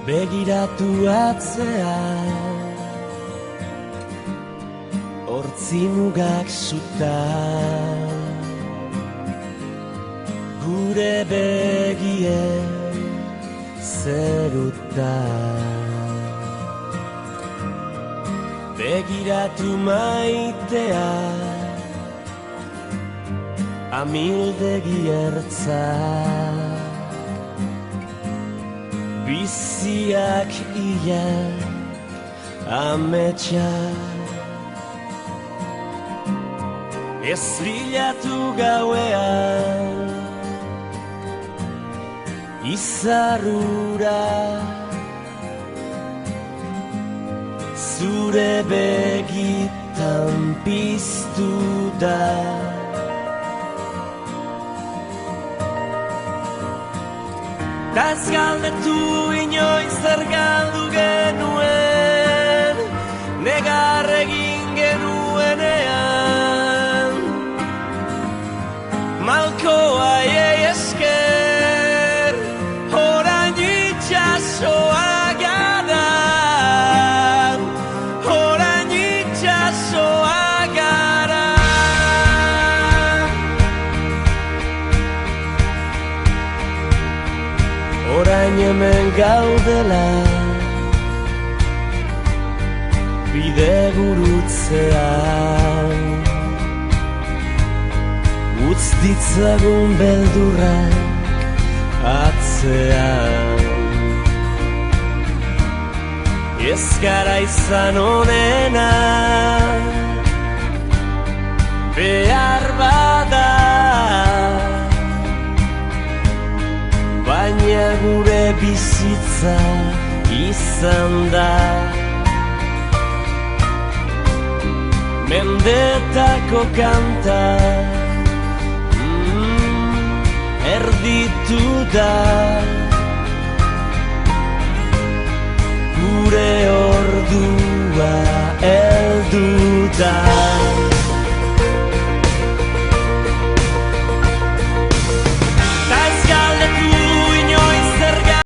Begiratu atzea, hortzi mugak suta, gure begie zeruta. Begiratu maitea, amildegi ertza, biziak ia ametsa. Ez bilatu gauean izarrura, zure begitan piztu da. Ez galdetu inoiz zer galdu genuen, negar egin genuenean. Malkoa eiei esker, orain itxasoa gara, orain itxasoa gara. Orain hemen gaudela, bide gurutzean, utz ditzagun beldurrak atzean. Ez gara izan onena, behar bada, baina gure bizitza izan da. Mendetako kanta erditu da, gure ordua heldu da.